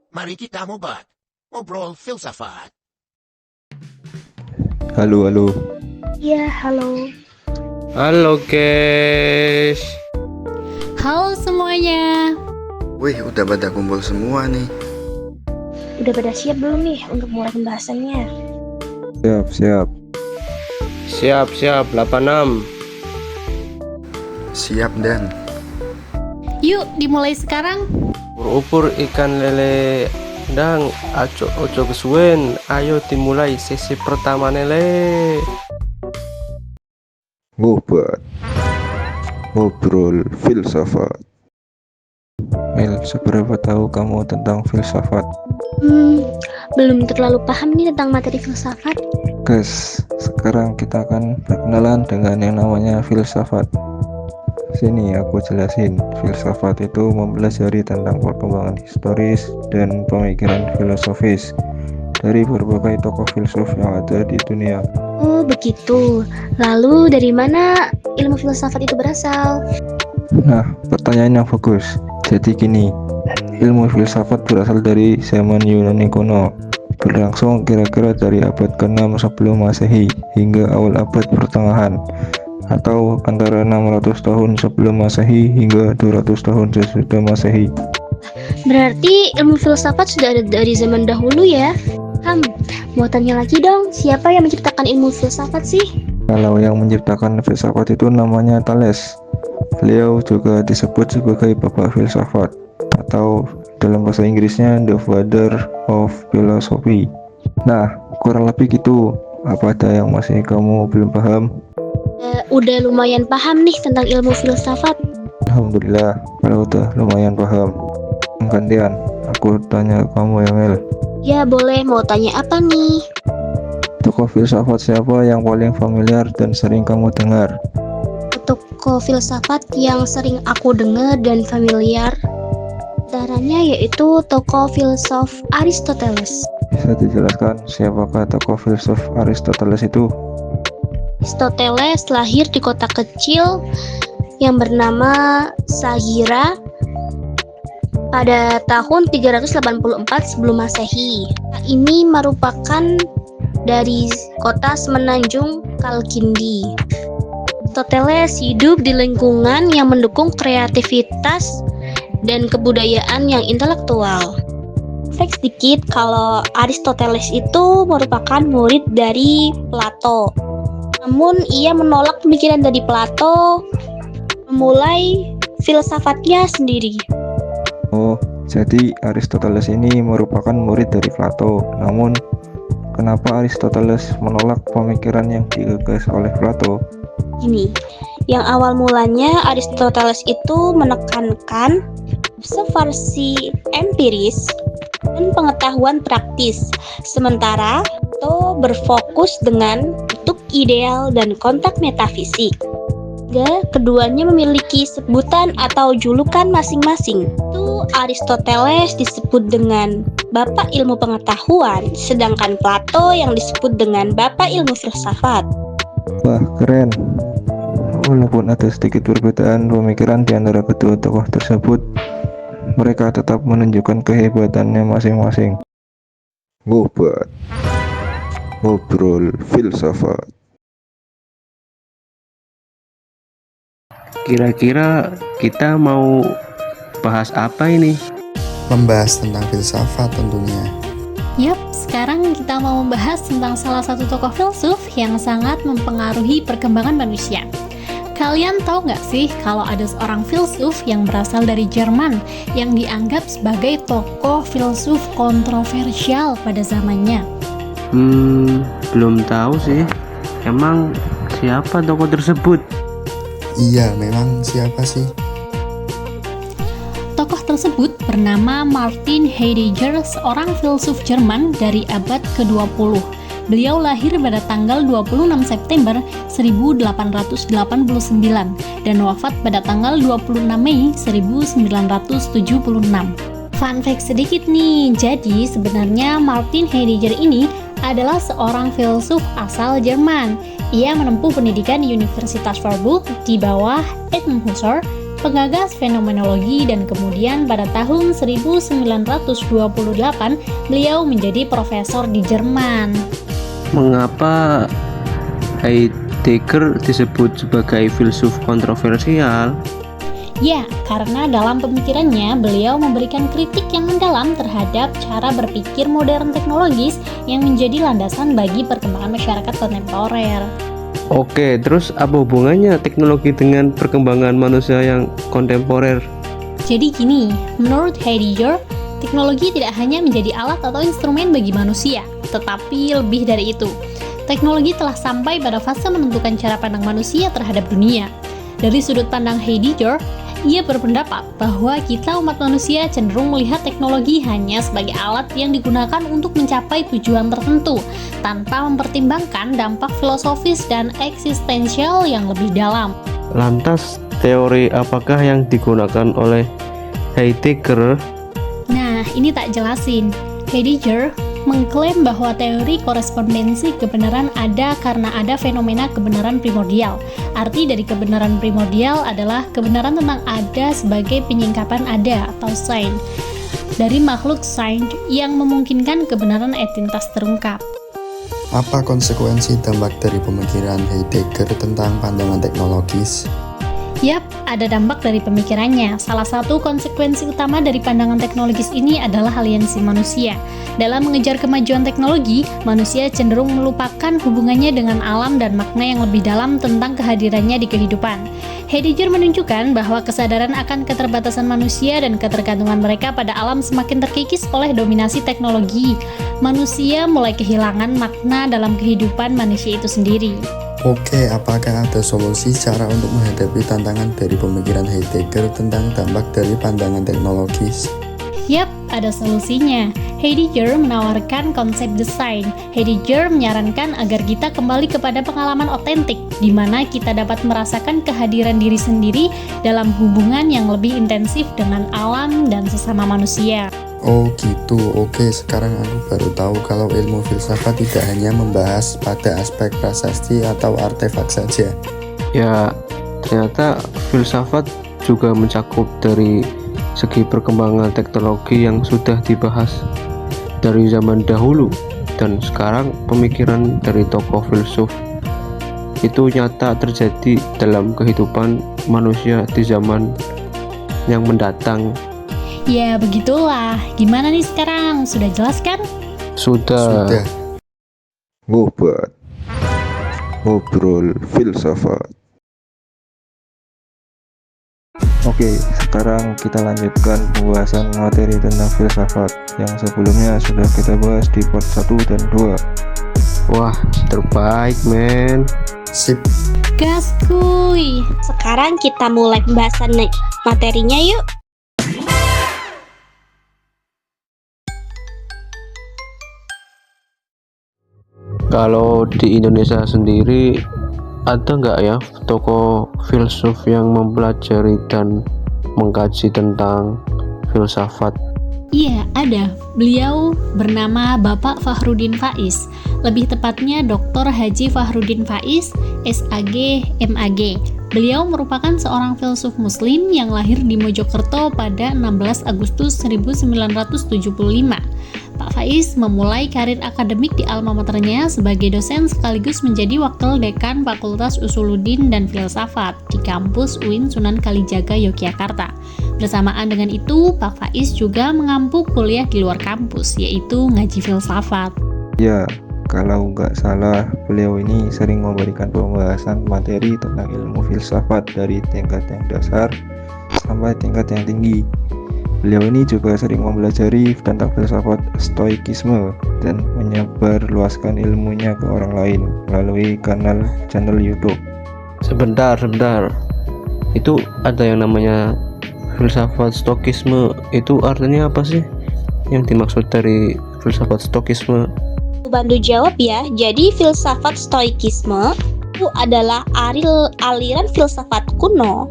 Mari kita ngobrol filsafat. Halo, halo. Ya, halo. Halo guys. Halo semuanya. Wih, udah pada kumpul semua nih. Udah pada siap belum nih untuk mulai pembahasannya? Siap, siap. Siap 86. Siap Dan. Yuk dimulai sekarang. Upur ikan lele dang ojo kesuwen. Ayo dimulai sesi pertama nele. Ngobrol filsafat. Mel, seberapa tahu kamu tentang filsafat? Belum terlalu paham nih tentang materi filsafat. Guys, sekarang kita akan berkenalan dengan yang namanya filsafat. Sini aku jelasin. Filsafat itu mempelajari tentang perkembangan historis dan pemikiran filosofis dari berbagai tokoh filsuf yang ada di dunia. Oh, begitu. Lalu dari mana ilmu filsafat itu berasal? Nah, pertanyaan yang bagus. Jadi gini, ilmu filsafat berasal dari zaman Yunani kuno, berlangsung kira-kira dari abad ke-6 sebelum Masehi hingga awal abad pertengahan, atau antara 600 tahun sebelum Masehi hingga 200 tahun sesudah Masehi. Berarti ilmu filsafat sudah ada dari zaman dahulu ya? Mau tanya lagi dong, siapa yang menciptakan ilmu filsafat sih? Kalau yang menciptakan filsafat itu namanya Thales. Beliau juga disebut sebagai bapak filsafat, atau dalam bahasa Inggrisnya the father of philosophy. Nah, kurang lebih gitu. Apa ada yang masih kamu belum paham? Udah lumayan paham nih tentang ilmu filsafat. Alhamdulillah, kalau udah lumayan paham. Gantian, aku tanya kamu ya Mel. Ya boleh, mau tanya apa nih? Tokoh filsafat siapa yang paling familiar dan sering kamu dengar? Tokoh filsafat yang sering aku dengar dan familiar antaranya yaitu tokoh filsuf Aristoteles. Bisa dijelaskan siapakah tokoh filsuf Aristoteles itu? Aristoteles lahir di kota kecil yang bernama Sagira pada tahun 384 sebelum Masehi. Ini merupakan dari kota semenanjung Kalkindi. Aristoteles hidup di lingkungan yang mendukung kreativitas dan kebudayaan yang intelektual. Fact sedikit kalau Aristoteles itu merupakan murid dari Plato. Namun ia menolak pemikiran dari Plato, memulai filsafatnya sendiri. Oh, jadi Aristoteles ini merupakan murid dari Plato. Namun, kenapa Aristoteles menolak pemikiran yang digagas oleh Plato? Gini, yang awal mulanya Aristoteles itu menekankan observasi empiris dan pengetahuan praktis, sementara Plato berfokus dengan bentuk ideal dan kontak metafisik. Keduanya memiliki sebutan atau julukan masing-masing. Itu Aristoteles disebut dengan Bapak Ilmu Pengetahuan, sedangkan Plato yang disebut dengan Bapak Ilmu Filsafat. Wah, keren. Walaupun ada sedikit perbedaan pemikiran di antara kedua tokoh tersebut, mereka tetap menunjukkan kehebatannya masing-masing. Ngobrol filsafat. Kira-kira kita mau bahas apa ini? Membahas tentang filsafat tentunya. Yap, sekarang kita mau membahas tentang salah satu tokoh filsuf yang sangat mempengaruhi perkembangan manusia. Kalian tahu nggak sih kalau ada seorang filsuf yang berasal dari Jerman yang dianggap sebagai tokoh filsuf kontroversial pada zamannya? Belum tahu sih. Emang siapa tokoh tersebut? Iya, memang siapa sih? Tokoh tersebut bernama Martin Heidegger, seorang filsuf Jerman dari abad ke-20. Beliau lahir pada tanggal 26 September 1889 dan wafat pada tanggal 26 Mei 1976. Fun fact sedikit nih, jadi sebenarnya Martin Heidegger ini adalah seorang filsuf asal Jerman. Ia menempuh pendidikan di Universitas Freiburg di bawah Edmund Husserl pengagas fenomenologi, dan kemudian pada tahun 1928 beliau menjadi profesor di Jerman. Mengapa Heidegger disebut sebagai filsuf kontroversial? Ya, karena dalam pemikirannya beliau memberikan kritik yang mendalam terhadap cara berpikir modern teknologis yang menjadi landasan bagi perkembangan masyarakat kontemporer. Oke, terus apa hubungannya teknologi dengan perkembangan manusia yang kontemporer? Jadi gini, menurut Heidegger, teknologi tidak hanya menjadi alat atau instrumen bagi manusia, tetapi lebih dari itu. Teknologi telah sampai pada fase menentukan cara pandang manusia terhadap dunia. Dari sudut pandang Heidegger, ia berpendapat bahwa kita umat manusia cenderung melihat teknologi hanya sebagai alat yang digunakan untuk mencapai tujuan tertentu, tanpa mempertimbangkan dampak filosofis dan eksistensial yang lebih dalam. Lantas, teori apakah yang digunakan oleh Heidegger? Nah, ini tak jelasin. Heidegger mengklaim bahwa teori korespondensi kebenaran ada karena ada fenomena kebenaran primordial. Arti dari kebenaran primordial adalah kebenaran tentang ada sebagai penyingkapan ada atau sein dari makhluk sein yang memungkinkan kebenaran entitas terungkap. Apa konsekuensi dampak dari pemikiran Heidegger tentang pandangan teknologis? Yap, ada dampak dari pemikirannya. Salah satu konsekuensi utama dari pandangan teknologis ini adalah aliansi manusia. Dalam mengejar kemajuan teknologi, manusia cenderung melupakan hubungannya dengan alam dan makna yang lebih dalam tentang kehadirannya di kehidupan. Heidegger menunjukkan bahwa kesadaran akan keterbatasan manusia dan ketergantungan mereka pada alam semakin terkikis oleh dominasi teknologi. Manusia mulai kehilangan makna dalam kehidupan manusia itu sendiri. Oke, apakah ada solusi cara untuk menghadapi tantangan dari pemikiran Heidegger tentang dampak dari pandangan teknologis? Yap, ada solusinya. Heidegger menawarkan konsep desain. Heidegger menyarankan agar kita kembali kepada pengalaman otentik, di mana kita dapat merasakan kehadiran diri sendiri dalam hubungan yang lebih intensif dengan alam dan sesama manusia. Oh gitu, oke, sekarang aku baru tahu kalau ilmu filsafat tidak hanya membahas pada aspek prasasti atau artefak saja. Ya, ternyata filsafat juga mencakup dari segi perkembangan teknologi yang sudah dibahas dari zaman dahulu, dan sekarang pemikiran dari tokoh filsuf itu nyata terjadi dalam kehidupan manusia di zaman yang mendatang. Ya begitulah, gimana nih sekarang? Sudah jelas kan? Sudah. Ngobat, ngobrol filsafat. Oke, sekarang kita lanjutkan pembahasan materi tentang filsafat yang sebelumnya sudah kita bahas di part 1 dan 2. Wah, terbaik men. Sip. Gas kuy. Sekarang kita mulai pembahasan materinya yuk. Kalau di Indonesia sendiri ada nggak ya tokoh filsuf yang mempelajari dan mengkaji tentang filsafat? Iya, ada. Beliau bernama Bapak Fahrudin Faiz. Lebih tepatnya Dr. Haji Fahrudin Faiz, SAG, MAG. Beliau merupakan seorang filsuf muslim yang lahir di Mojokerto pada 16 Agustus 1975. Pak Faiz memulai karir akademik di alma maternya sebagai dosen sekaligus menjadi wakil dekan Fakultas Usuluddin dan Filsafat di kampus UIN Sunan Kalijaga, Yogyakarta. Bersamaan dengan itu, Pak Faiz juga mengampu kuliah di luar kampus, yaitu ngaji filsafat. Ya, kalau nggak salah, beliau ini sering memberikan pembahasan materi tentang ilmu filsafat dari tingkat yang dasar sampai tingkat yang tinggi. Beliau ini juga sering mempelajari tentang filsafat stoikisme dan menyebarluaskan ilmunya ke orang lain melalui channel YouTube. Sebentar. Itu ada yang namanya filsafat stoikisme. Itu artinya apa sih? Yang dimaksud dari filsafat stoikisme? Bantu jawab ya. Jadi filsafat stoikisme itu adalah aliran filsafat kuno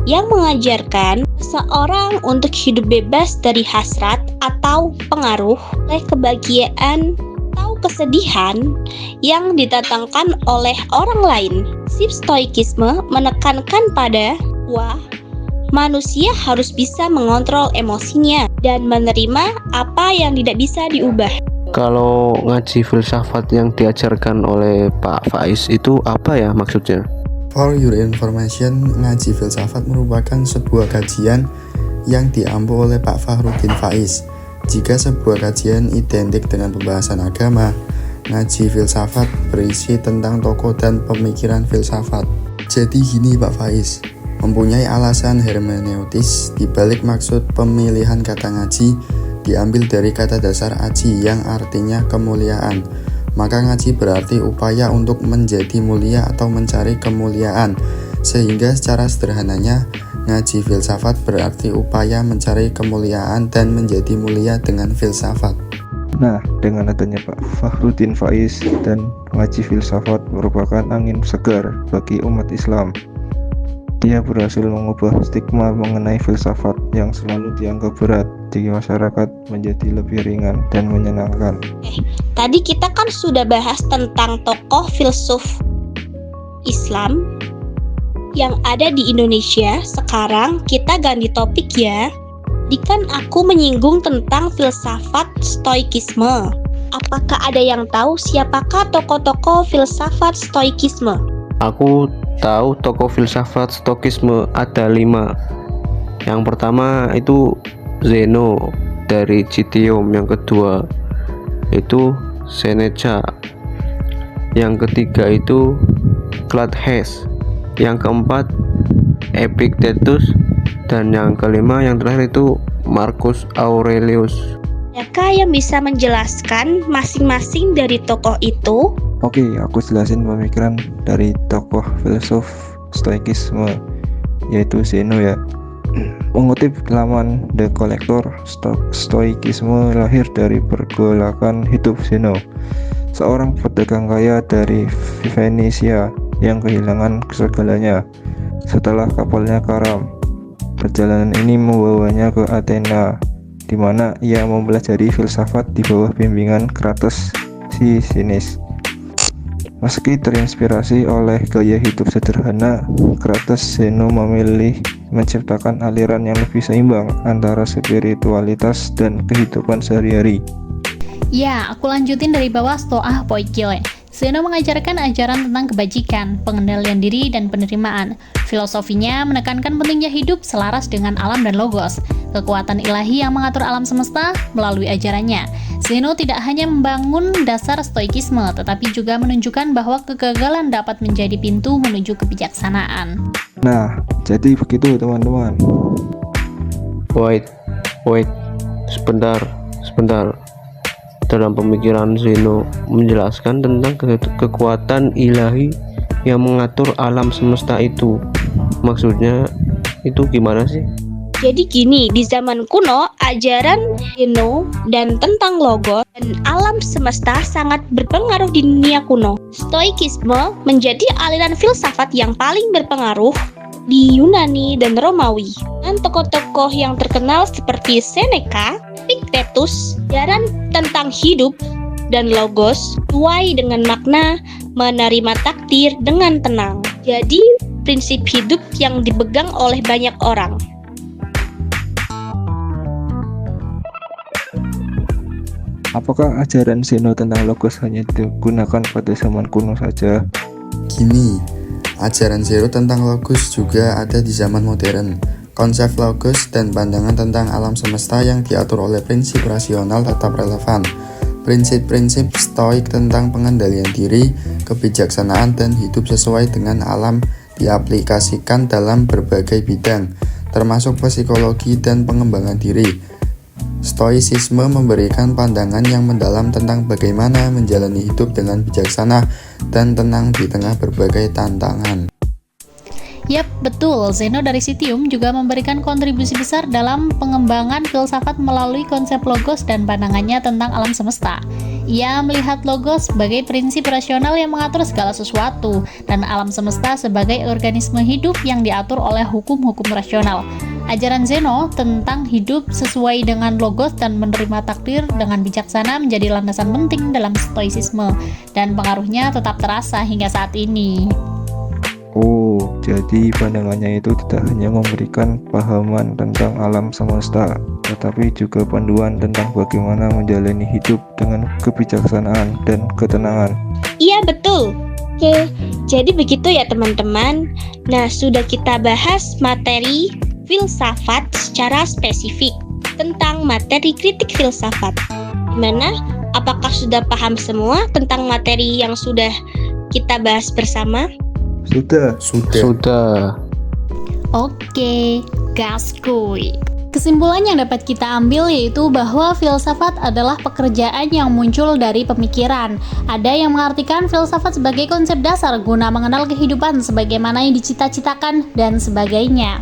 yang mengajarkan seorang untuk hidup bebas dari hasrat atau pengaruh oleh kebahagiaan atau kesedihan yang didatangkan oleh orang lain. Sif stoikisme menekankan pada manusia harus bisa mengontrol emosinya dan menerima apa yang tidak bisa diubah. Kalau ngaji filsafat yang diajarkan oleh Pak Faiz itu apa ya maksudnya? For your information, ngaji filsafat merupakan sebuah kajian yang diampu oleh Pak Fahrudin Faiz. Jika sebuah kajian identik dengan pembahasan agama, ngaji filsafat berisi tentang tokoh dan pemikiran filsafat. Jadi gini Pak Faiz, mempunyai alasan hermeneutis di balik maksud pemilihan kata ngaji diambil dari kata dasar aji yang artinya kemuliaan. Maka ngaji berarti upaya untuk menjadi mulia atau mencari kemuliaan. Sehingga secara sederhananya, ngaji filsafat berarti upaya mencari kemuliaan dan menjadi mulia dengan filsafat. Nah, dengan adanya Pak Fahrudin Faiz dan ngaji filsafat merupakan angin segar bagi umat Islam. Dia berhasil mengubah stigma mengenai filsafat yang selalu dianggap berat di masyarakat menjadi lebih ringan dan menyenangkan. Tadi kita kan sudah bahas tentang tokoh filsuf Islam yang ada di Indonesia. Sekarang kita ganti topik ya. Tadi kan aku menyinggung tentang filsafat stoikisme. Apakah ada yang tahu siapakah tokoh-tokoh filsafat stoikisme? Aku tahu tokoh filsafat stoikisme ada 5. Yang pertama itu Zeno dari Citium, yang kedua itu Seneca, yang ketiga itu Claudius, yang keempat Epictetus, dan yang kelima yang terakhir itu Marcus Aurelius. Adakah yang bisa menjelaskan masing-masing dari tokoh itu? Oke, aku jelasin pemikiran dari tokoh filsuf stoikisme, yaitu Zeno ya. Mengutip laman The Collector, stoikisme lahir dari pergolakan hidup Zeno, seorang pedagang kaya dari Venesia yang kehilangan segalanya setelah kapalnya karam. Perjalanan ini membawanya ke Athena, di mana ia mempelajari filsafat di bawah bimbingan Krates si sinis. Meski terinspirasi oleh gaya hidup sederhana Krates, Zeno memilih menciptakan aliran yang lebih seimbang antara spiritualitas dan kehidupan sehari-hari. Ya, aku lanjutin dari bawah Stoa Poikile. Zeno mengajarkan ajaran tentang kebajikan, pengendalian diri, dan penerimaan. Filosofinya menekankan pentingnya hidup selaras dengan alam dan logos, kekuatan ilahi yang mengatur alam semesta melalui ajarannya. Zeno tidak hanya membangun dasar stoikisme, tetapi juga menunjukkan bahwa kegagalan dapat menjadi pintu menuju kebijaksanaan. Nah, jadi begitu teman-teman. Wait, sebentar. Dalam pemikiran Zeno menjelaskan tentang kekuatan ilahi yang mengatur alam semesta itu. Maksudnya itu gimana sih? Jadi gini, di zaman kuno, ajaran Zeno dan tentang logos dan alam semesta sangat berpengaruh di dunia kuno. Stoikisme menjadi aliran filsafat yang paling berpengaruh di Yunani dan Romawi. Dan tokoh-tokoh yang terkenal seperti Seneca, Epictetus, ajaran tentang hidup dan logos sesuai dengan makna menerima takdir dengan tenang. Jadi, prinsip hidup yang dipegang oleh banyak orang. Apakah ajaran Zeno tentang logos hanya digunakan pada zaman kuno saja? Gini, ajaran Zeno tentang logos juga ada di zaman modern. Konsep logos dan pandangan tentang alam semesta yang diatur oleh prinsip rasional tetap relevan. Prinsip-prinsip stoik tentang pengendalian diri, kebijaksanaan, dan hidup sesuai dengan alam diaplikasikan dalam berbagai bidang, termasuk psikologi dan pengembangan diri. Stoicisme memberikan pandangan yang mendalam tentang bagaimana menjalani hidup dengan bijaksana dan tenang di tengah berbagai tantangan. Yap, betul. Zeno dari Citium juga memberikan kontribusi besar dalam pengembangan filsafat melalui konsep logos dan pandangannya tentang alam semesta. Ia melihat logos sebagai prinsip rasional yang mengatur segala sesuatu, dan alam semesta sebagai organisme hidup yang diatur oleh hukum-hukum rasional. Ajaran Zeno tentang hidup sesuai dengan logos dan menerima takdir dengan bijaksana menjadi landasan penting dalam stoicisme, dan pengaruhnya tetap terasa hingga saat ini. Oh, Jadi pandangannya itu tidak hanya memberikan pahaman tentang alam semesta, tetapi juga panduan tentang bagaimana menjalani hidup dengan kebijaksanaan dan ketenangan. Iya betul. Oke, jadi begitu ya teman-teman. Nah, sudah kita bahas materi filsafat secara spesifik tentang materi kritik filsafat. Gimana? Apakah sudah paham semua tentang materi yang sudah kita bahas bersama? Sudah. Oke, gaskuy. Kesimpulan yang dapat kita ambil yaitu bahwa filsafat adalah pekerjaan yang muncul dari pemikiran. Ada yang mengartikan filsafat sebagai konsep dasar guna mengenal kehidupan sebagaimana yang dicita-citakan dan sebagainya.